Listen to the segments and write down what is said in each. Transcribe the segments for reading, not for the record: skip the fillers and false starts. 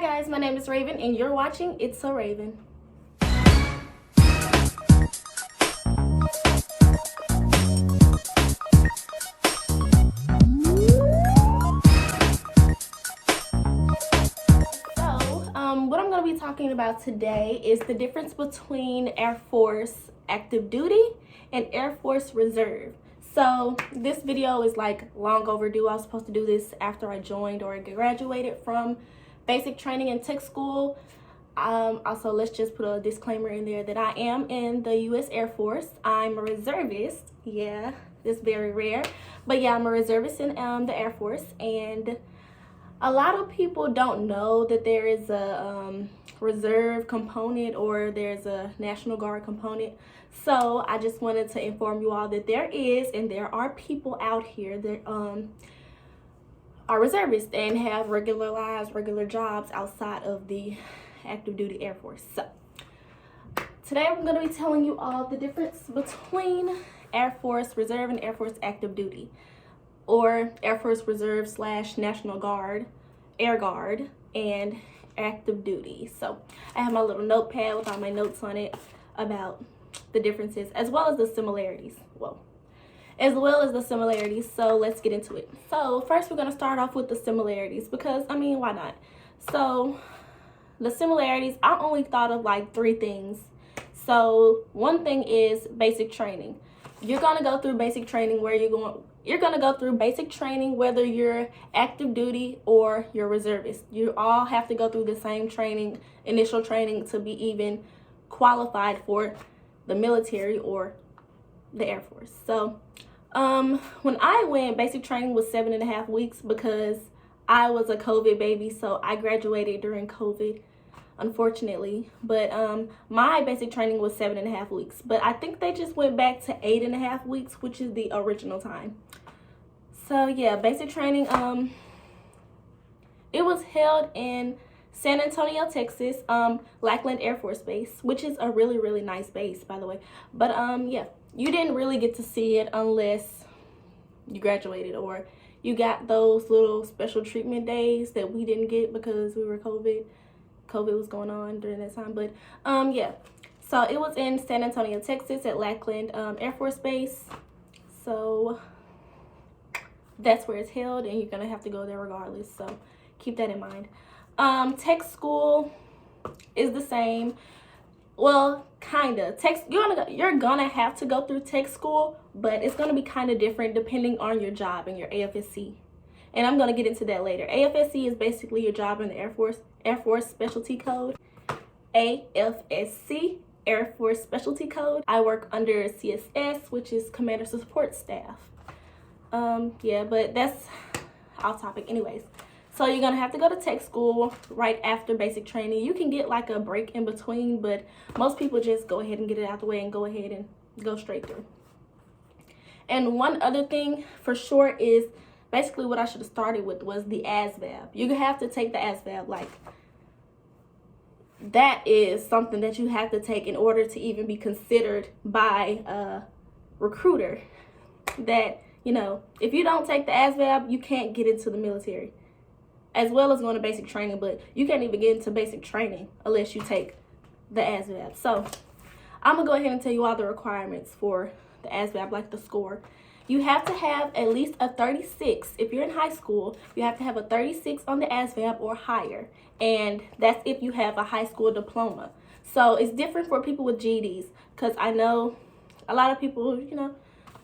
guys, my name is Raven and you're watching It's So Raven. What I'm going to be talking about today is the difference between Air Force active duty and Air Force Reserve. So this video is like long overdue. I was supposed to do this after I joined or graduated from basic training and tech school. Also, let's just put a disclaimer in there that I am in the U.S. Air Force. I'm a reservist. Yeah, it's very rare. But yeah, I'm a reservist in the Air Force. And a lot of people don't know that there is a reserve component or there's a National Guard component. So I just wanted to inform you all that there is, and there are people out here that are reservists and have regular lives, regular jobs outside of the active duty Air Force. So today I'm going to be telling you all the difference between Air Force Reserve and Air Force active duty, or Air Force Reserve / National Guard, Air Guard, and active duty. So I have my little notepad with all my notes on it about the differences as well as the similarities. So let's get into it. So first we're going to start off with the similarities because, I mean, why not? So the similarities, I only thought of like 3 things. So one thing is basic training. You're going to go through basic training where you're going to go through basic training whether you're active duty or you're reservist. You all have to go through the same training, initial training, to be even qualified for the military or the Air Force. So when I went, basic training was 7.5 weeks because I was a COVID baby, so I graduated during COVID, unfortunately. But my basic training was 7.5 weeks, but I think they just went back to 8.5 weeks, which is the original time. So yeah, basic training, it was held in San Antonio, Texas, Lackland Air Force Base, which is a really, really nice base, by the way. But yeah, you didn't really get to see it unless you graduated or you got those little special treatment days that we didn't get because we were COVID was going on during that time. But yeah, so it was in San Antonio, Texas at Lackland Air Force Base. So that's where it's held, and you're gonna have to go there regardless, so keep that in mind. Tech school is the same. Well, kinda. You're gonna have to go through tech school, but it's gonna be kind of different depending on your job and your AFSC. And I'm gonna get into that later. AFSC is basically your job in the Air Force Specialty Code. AFSC, Air Force Specialty Code. I work under CSS, which is Commander Support Staff. Yeah, but that's off topic anyways. So you're gonna have to go to tech school right after basic training. You can get like a break in between, but most people just go ahead and get it out the way and go ahead and go straight through. And one other thing for sure is basically what I should have started with was the ASVAB. You have to take the ASVAB. Like, that is something that you have to take in order to even be considered by a recruiter. That, you know, if you don't take the ASVAB, you can't get into the military, as well as going to basic training. But you can't even get into basic training unless you take the ASVAB. So I'm going to go ahead and tell you all the requirements for the ASVAB, like the score. You have to have at least a 36. If you're in high school, you have to have a 36 on the ASVAB or higher. And that's if you have a high school diploma. So it's different for people with GEDs, because I know a lot of people, you know,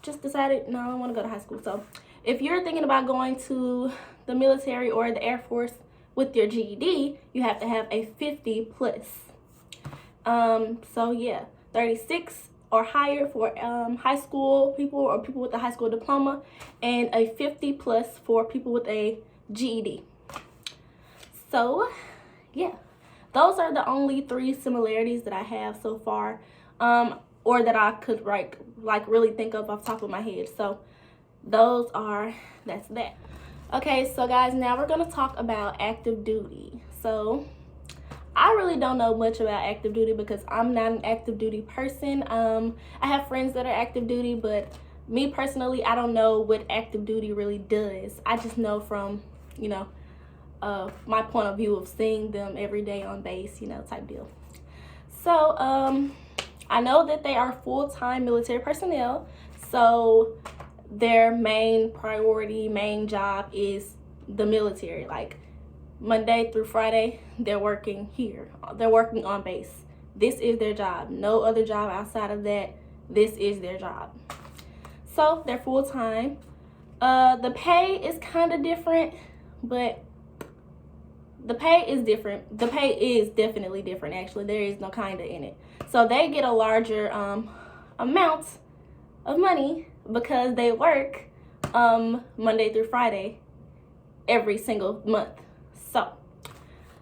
just decided, no, I don't want to go to high school. So if you're thinking about going to the military or the Air Force with your GED, you have to have a 50 plus. So yeah, 36 or higher for high school people or people with a high school diploma, and a 50 plus for people with a GED. So yeah, those are the only 3 similarities that I have so far, or that I could like really think of off the top of my head. So that's that. Okay, so guys, now we're gonna talk about active duty. So I really don't know much about active duty because I'm not an active duty person. I have friends that are active duty, but me personally, I don't know what active duty really does. I just know from, you know, my point of view of seeing them every day on base, type deal. So I know that they are full-time military personnel, so their main priority, main job is the military. Like Monday through Friday, they're working here. They're working on base. This is their job. No other job outside of that. This is their job. So they're full-time. The pay is kind of different, but the pay is different. The pay is definitely different, actually. There is no kinda in it. So they get a larger amount of money because they work Monday through Friday every single month. So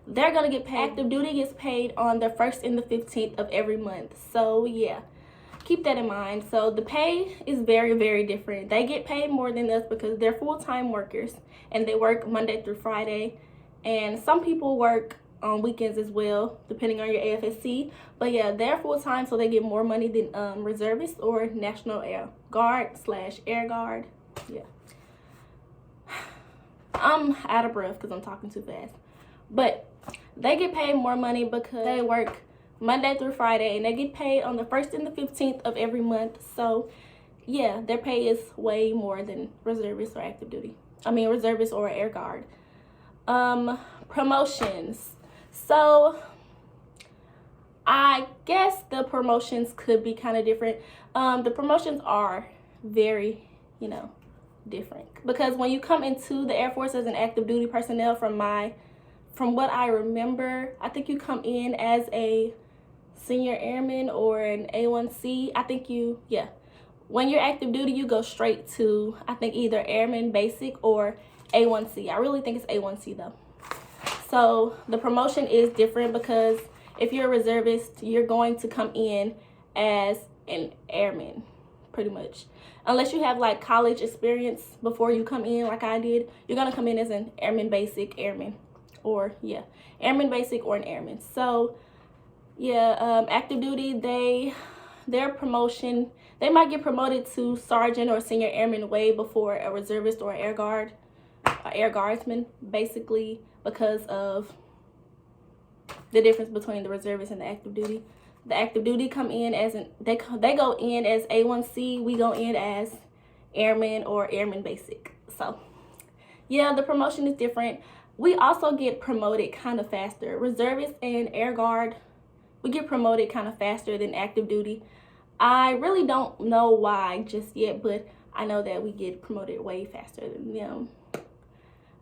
they're gonna get paid. Active duty gets paid on the 1st and the 15th of every month. So yeah, keep that in mind. So the pay is very, very different. They get paid more than us because they're full-time workers and they work Monday through Friday. And some people work on weekends as well, depending on your AFSC. But yeah, they're full-time, so they get more money than reservists or National Air Guard / Air Guard. Yeah. I'm out of breath because I'm talking too fast. But they get paid more money because they work Monday through Friday, and they get paid on the 1st and the 15th of every month. So yeah, their pay is way more than reservists or active duty. I mean, reservists or Air Guard. Promotions. So I guess the promotions could be kind of different. The promotions are very, different, because when you come into the Air Force as an active duty personnel, from what I remember, I think you come in as a senior airman or an A1C. I think when you're active duty, you go straight to, I think, either airman basic or A1C. I really think it's A1C though. So the promotion is different because if you're a reservist, you're going to come in as an airman, pretty much. Unless you have like college experience before you come in, like I did, you're gonna come in as an airman basic, airman basic or an airman. So yeah, active duty, their promotion, they might get promoted to sergeant or senior airman way before a reservist or air guardsman, basically because of the difference between the reservist and the active duty. The active duty come in as they go in as A1C. We go in as airman or airman basic. So yeah, the promotion is different. We also get promoted kind of faster. Reservists and Air Guard, we get promoted kind of faster than active duty. I really don't know why just yet, but I know that we get promoted way faster than them.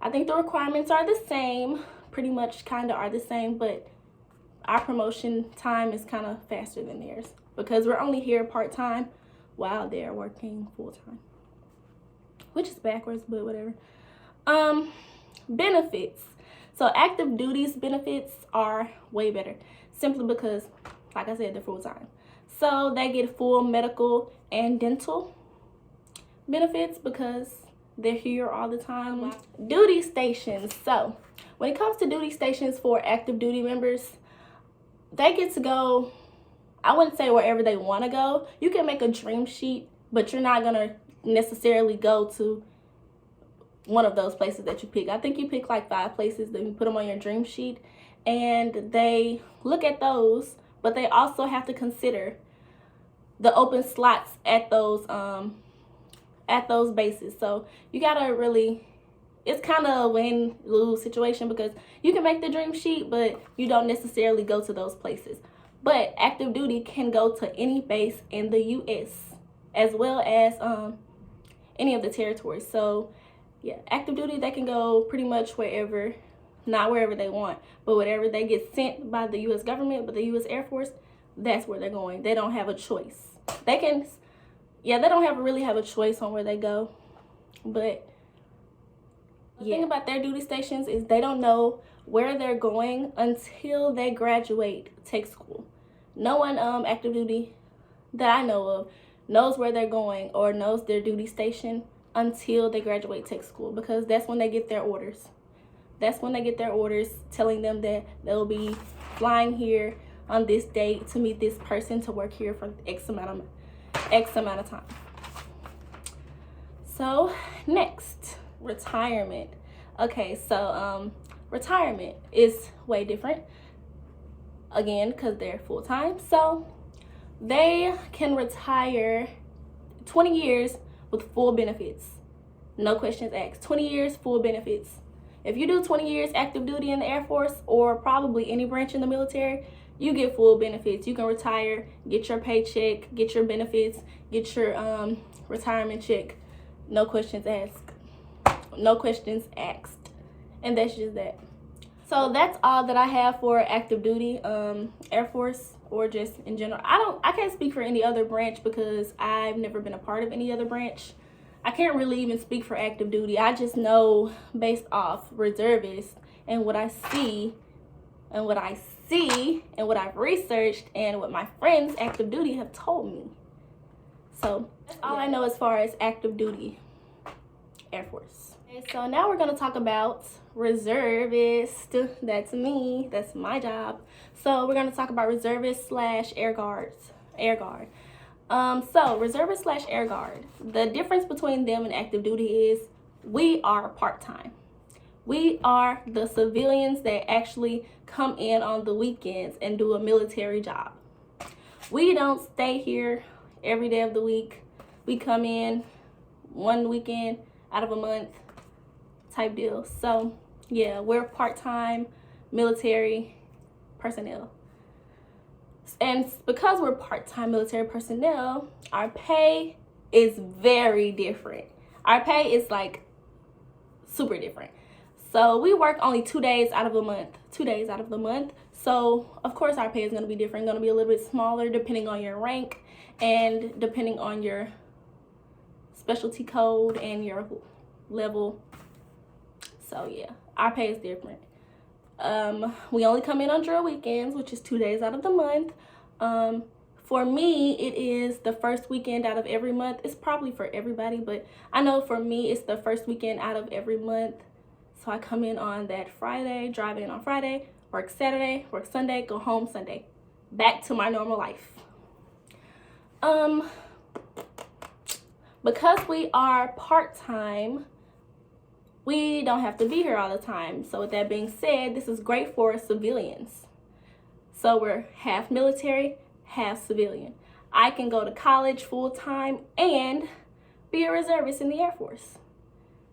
I think the requirements are the same, pretty much kind of are the same, but our promotion time is kind of faster than theirs because we're only here part-time while they're working full-time, which is backwards, but whatever. Benefits. So active duty's benefits are way better simply because, like I said, they're full-time. So they get full medical and dental benefits because they're here all the time. Duty stations. So when it comes to duty stations for active duty members, they get to go, I wouldn't say wherever they want to go. You can make a dream sheet, but you're not going to necessarily go to one of those places that you pick. I think you pick like 5 places, then you put them on your dream sheet, and they look at those, but they also have to consider the open slots at those bases. So you gotta really, it's kind of a win-lose situation because you can make the dream sheet, but you don't necessarily go to those places. But active duty can go to any base in the U.S. as well as any of the territories. So yeah, active duty, they can go pretty much wherever, not wherever they want, but whatever they get sent by the U.S. government, but the U.S. Air Force, that's where they're going. They don't have a choice. They can, yeah, they don't really have a choice on where they go. But the thing about their duty stations is they don't know where they're going until they graduate tech school. No one active duty that I know of knows where they're going or knows their duty station until they graduate tech school, because that's when they get their orders. That's when they get their orders telling them that they'll be flying here on this date to meet this person to work here for X amount of time. So next, retirement. Okay, so retirement is way different, again, because they're full-time. So they can retire 20 years with full benefits, no questions asked. 20 years, full benefits. If you do 20 years active duty in the Air Force or probably any branch in the military, you get full benefits. You can retire, get your paycheck, get your benefits, get your retirement check, no questions asked. No questions asked. And that's just that. So that's all that I have for active duty, Air Force, or just in general. I can't speak for any other branch because I've never been a part of any other branch. I can't really even speak for active duty. I just know based off reservists and what I see and what I've researched and what my friends active duty have told me. So that's all I know as far as active duty Air Force. Okay, so now we're going to talk about reservist. That's me. That's my job. So we're going to talk about reservist / air guard. So reservist / air guard. The difference between them and active duty is we are part-time. We are the civilians that actually come in on the weekends and do a military job. We don't stay here every day of the week. We come in one weekend out of a month type deal. So yeah, we're part-time military personnel. And because we're part-time military personnel, our pay is very different. Our pay is like super different. So we work only 2 days out of a month. 2 days out of the month. So of course our pay is going to be different. Going to be a little bit smaller depending on your rank and depending on your specialty code and your level. So yeah, our pay is different. We only come in on drill weekends, which is 2 days out of the month. For me, it is the first weekend out of every month. It's probably for everybody, but I know for me, it's the first weekend out of every month. So I come in on that Friday, drive in on Friday, work Saturday, work Sunday, go home Sunday. Back to my normal life. Because we are part-time, we don't have to be here all the time. So with that being said, this is great for civilians. So we're half military, half civilian. I can go to college full-time and be a reservist in the Air Force.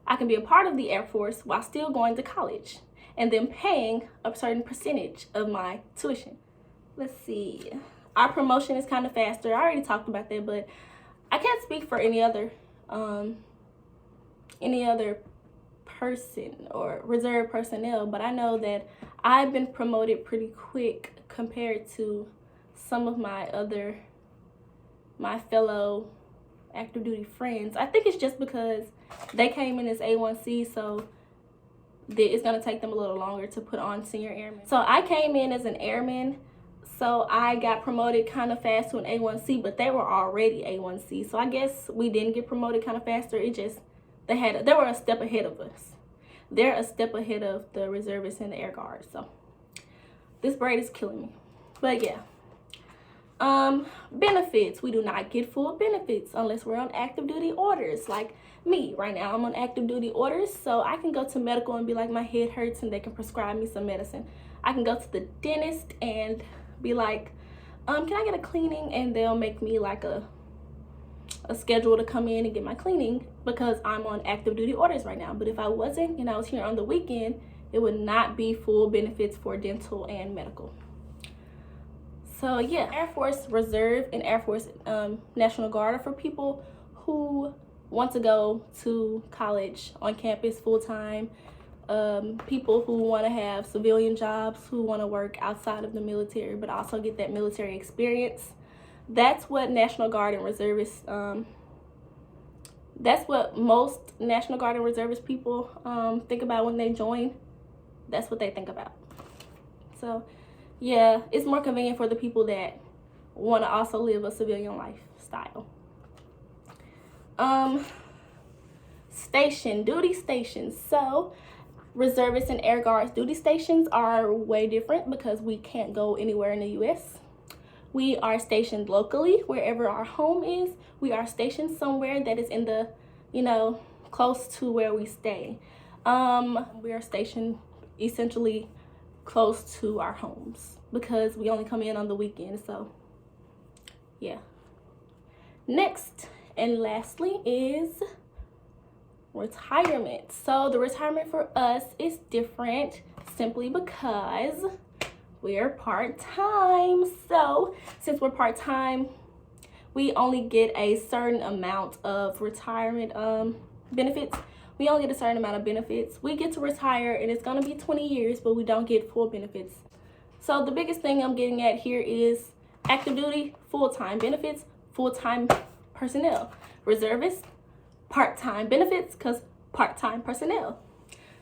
I can be a part of the Air Force while still going to college and then paying a certain percentage of my tuition. Let's see. Our promotion is kind of faster. I already talked about that, but I can't speak for any other person or reserve personnel, but I know that I've been promoted pretty quick compared to some of my fellow active duty friends. I think it's just because they came in as A1C, so it's going to take them a little longer to put on senior airman. So I came in as an airman, so I got promoted kind of fast to an A1C, but they were already A1C. So I guess we didn't get promoted kind of faster. It just, they were a step ahead of us. They're a step ahead of the reservists and the air guard. So this braid is killing me. But yeah. Benefits. We do not get full benefits unless we're on active duty orders. Like me, right now I'm on active duty orders, so I can go to medical and be like, my head hurts, and they can prescribe me some medicine. I can go to the dentist and be like, can I get a cleaning? And they'll make me like a schedule to come in and get my cleaning because I'm on active duty orders right now. But if I wasn't and I was here on the weekend, it would not be full benefits for dental and medical. So yeah, Air Force Reserve and Air Force National Guard are for people who want to go to college on campus full-time, people who want to have civilian jobs, who want to work outside of the military but also get that military experience. That's what National Guard and Reservists, that's what most National Guard and Reservist people think about when they join. That's what they think about. So yeah, it's more convenient for the people that want to also live a civilian lifestyle. Duty stations. So reservists and air guards duty stations are way different because we can't go anywhere in the U.S. We are stationed locally wherever our home is. We are stationed somewhere that is in the, close to where we stay. We are stationed essentially close to our homes because we only come in on the weekend. So yeah. Next and lastly is retirement. So the retirement for us is different simply because we're part-time. So since we're part-time, we only get a certain amount of retirement benefits. We only get a certain amount of benefits. We get to retire and it's gonna be 20 years, but we don't get full benefits. So the biggest thing I'm getting at here is active duty, full-time benefits, full-time personnel. Reservists, part-time benefits, because part-time personnel.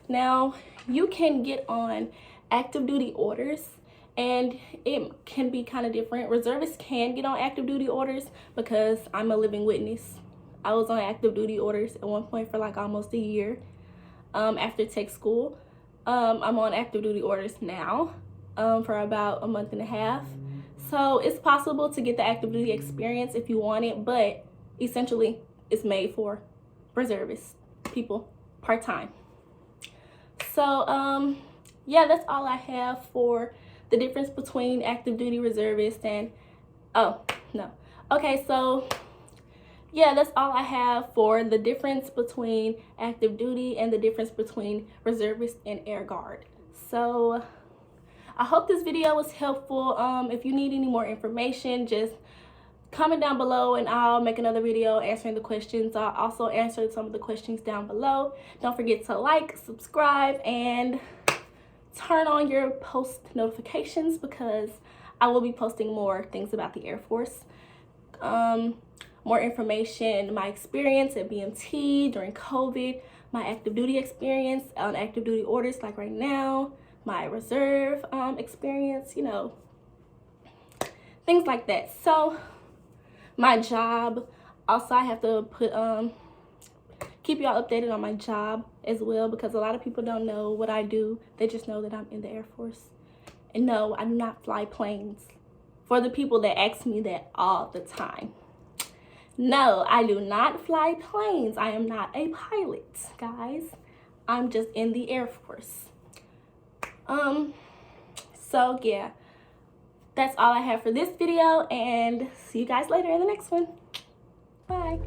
Now, you can get on active duty orders, and it can be kind of different. Reservists can get on active duty orders because I'm a living witness. I was on active duty orders at one point for like almost a year after tech school. I'm on active duty orders now for about a month and a half. So it's possible to get the active duty experience if you want it, but essentially it's made for reservist people, part-time. So yeah, that's all I have for the difference between active duty reservist and so yeah, that's all I have for the difference between active duty and the difference between reservist and air guard. So I hope this video was helpful. If you need any more information, just comment down below and I'll make another video answering the questions. I'll also answer some of the questions down below. Don't forget to like, subscribe, and turn on your post notifications because I will be posting more things about the Air Force. More information, my experience at BMT during COVID, my active duty experience on active duty orders like right now, my reserve experience, you know, things like that. So my job, also I have to put keep y'all updated on my job as well because a lot of people don't know what I do. They just know that I'm in the Air Force. And no, I do not fly planes. For the people that ask me that all the time. No, I do not fly planes. I am not a pilot, guys. I'm just in the Air Force. So yeah, that's all I have for this video, and see you guys later in the next one. Bye.